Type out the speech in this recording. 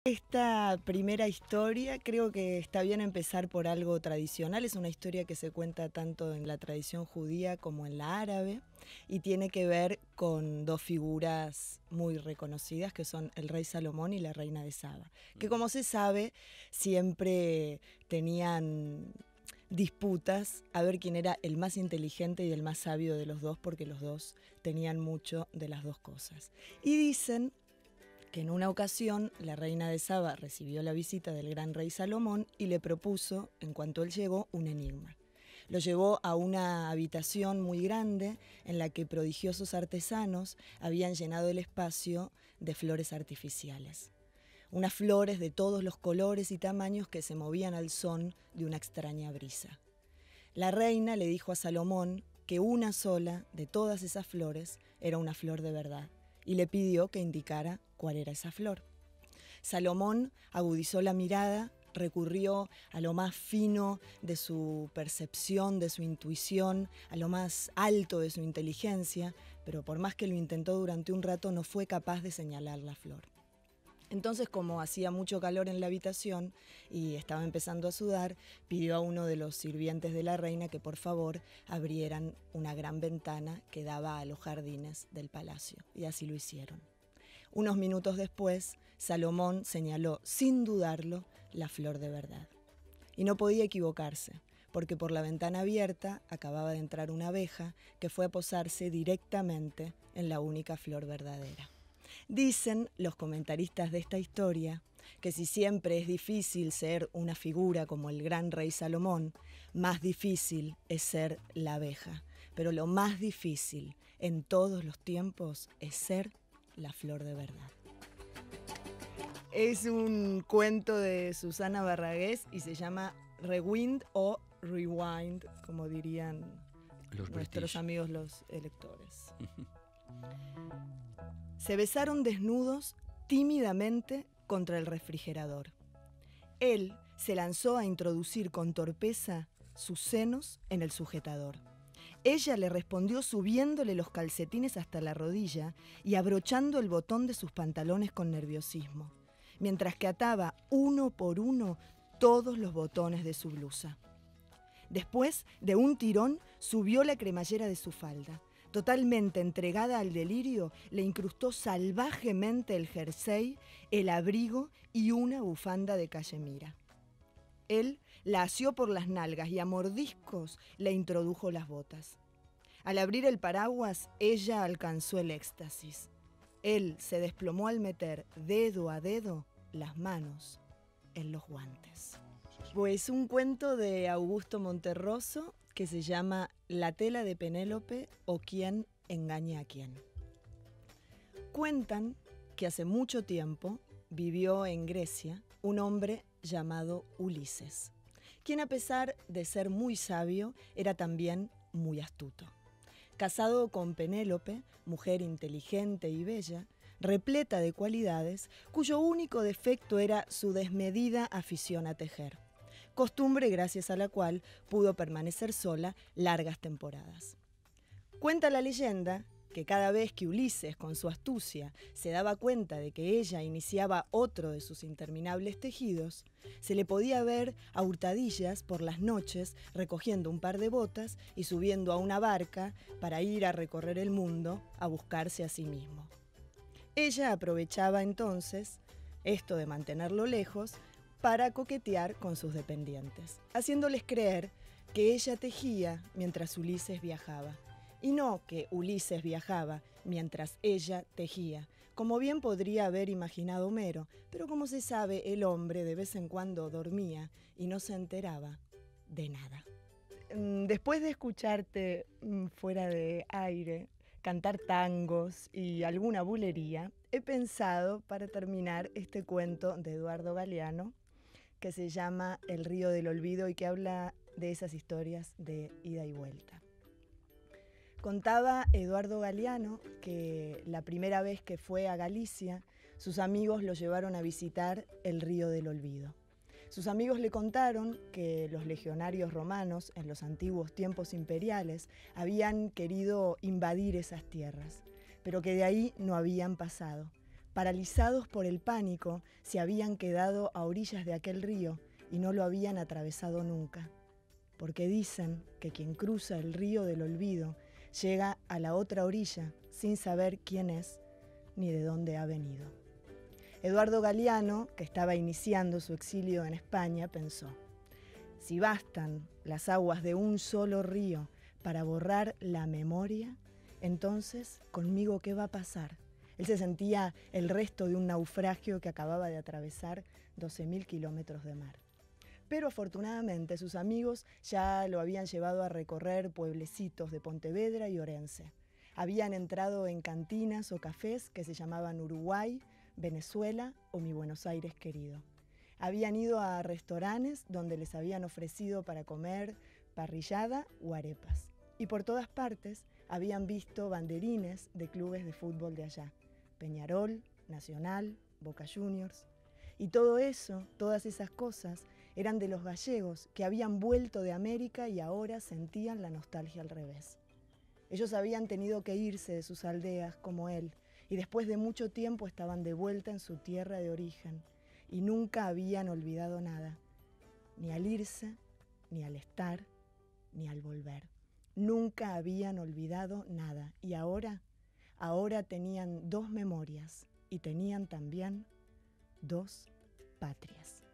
Esta primera historia creo que está bien empezar por algo tradicional. Es una historia que se cuenta tanto en la tradición judía como en la árabe y tiene que ver con dos figuras muy reconocidas que son el rey Salomón y la reina de Saba, que como se sabe siempre tenían disputas a ver quién era el más inteligente y el más sabio de los dos, porque los dos tenían mucho de las dos cosas. Y dicen que en una ocasión la reina de Saba recibió la visita del gran rey Salomón y le propuso, en cuanto él llegó, un enigma. Lo llevó a una habitación muy grande en la que prodigiosos artesanos habían llenado el espacio de flores artificiales. Unas flores de todos los colores y tamaños que se movían al son de una extraña brisa. La reina le dijo a Salomón que una sola de todas esas flores era una flor de verdad y le pidió que indicara cuál era esa flor. Salomón agudizó la mirada, recurrió a lo más fino de su percepción, de su intuición, a lo más alto de su inteligencia, pero por más que lo intentó durante un rato no fue capaz de señalar la flor. Entonces, como hacía mucho calor en la habitación y estaba empezando a sudar, pidió a uno de los sirvientes de la reina que por favor abrieran una gran ventana que daba a los jardines del palacio, y así lo hicieron. Unos minutos después, Salomón señaló, sin dudarlo, la flor de verdad. Y no podía equivocarse, porque por la ventana abierta acababa de entrar una abeja que fue a posarse directamente en la única flor verdadera. Dicen los comentaristas de esta historia que si siempre es difícil ser una figura como el gran rey Salomón, más difícil es ser la abeja. Pero lo más difícil en todos los tiempos es ser la flor de verdad. Es un cuento de Susana Barragués y se llama Rewind o Rewind, como dirían nuestros amigos los lectores. Se besaron desnudos tímidamente contra el refrigerador. Él se lanzó a introducir con torpeza sus senos en el sujetador. Ella le respondió subiéndole los calcetines hasta la rodilla y abrochando el botón de sus pantalones con nerviosismo, mientras que ataba uno por uno todos los botones de su blusa. Después, de un tirón, subió la cremallera de su falda. Totalmente entregada al delirio, le incrustó salvajemente el jersey, el abrigo y una bufanda de cachemira. Él la asió por las nalgas y a mordiscos le introdujo las botas. Al abrir el paraguas, ella alcanzó el éxtasis. Él se desplomó al meter dedo a dedo las manos en los guantes. Pues un cuento de Augusto Monterroso que se llama La tela de Penélope o Quién engaña a quién. Cuentan que hace mucho tiempo vivió en Grecia un hombre llamado Ulises, quien a pesar de ser muy sabio, era también muy astuto. Casado con Penélope, mujer inteligente y bella, repleta de cualidades, cuyo único defecto era su desmedida afición a tejer, costumbre gracias a la cual pudo permanecer sola largas temporadas. Cuenta la leyenda que cada vez que Ulises, con su astucia, se daba cuenta de que ella iniciaba otro de sus interminables tejidos, se le podía ver a hurtadillas por las noches recogiendo un par de botas y subiendo a una barca para ir a recorrer el mundo a buscarse a sí mismo. Ella aprovechaba entonces esto de mantenerlo lejos para coquetear con sus dependientes, haciéndoles creer que ella tejía mientras Ulises viajaba, y no que Ulises viajaba mientras ella tejía, como bien podría haber imaginado Homero, pero como se sabe, el hombre de vez en cuando dormía y no se enteraba de nada. Después de escucharte fuera de aire, cantar tangos y alguna bulería, he pensado, para terminar, este cuento de Eduardo Galeano, que se llama El río del olvido y que habla de esas historias de ida y vuelta. Contaba Eduardo Galeano que la primera vez que fue a Galicia, sus amigos lo llevaron a visitar el río del olvido. Sus amigos le contaron que los legionarios romanos, en los antiguos tiempos imperiales, habían querido invadir esas tierras, pero que de ahí no habían pasado, Paralizados por el pánico, se habían quedado a orillas de aquel río y no lo habían atravesado nunca. Porque dicen que quien cruza el río del olvido llega a la otra orilla sin saber quién es ni de dónde ha venido. Eduardo Galeano, que estaba iniciando su exilio en España, pensó: si bastan las aguas de un solo río para borrar la memoria, entonces, ¿conmigo qué va a pasar? Él se sentía el resto de un naufragio que acababa de atravesar 12.000 kilómetros de mar. Pero afortunadamente sus amigos ya lo habían llevado a recorrer pueblecitos de Pontevedra y Orense. Habían entrado en cantinas o cafés que se llamaban Uruguay, Venezuela o Mi Buenos Aires querido. Habían ido a restaurantes donde les habían ofrecido para comer parrillada o arepas. Y por todas partes habían visto banderines de clubes de fútbol de allá: Peñarol, Nacional, Boca Juniors. Y todo eso, todas esas cosas, eran de los gallegos que habían vuelto de América y ahora sentían la nostalgia al revés. Ellos habían tenido que irse de sus aldeas como él, y después de mucho tiempo estaban de vuelta en su tierra de origen, y nunca habían olvidado nada, ni al irse, ni al estar, ni al volver. Nunca habían olvidado nada, y ahora tenían dos memorias, y tenían también dos patrias.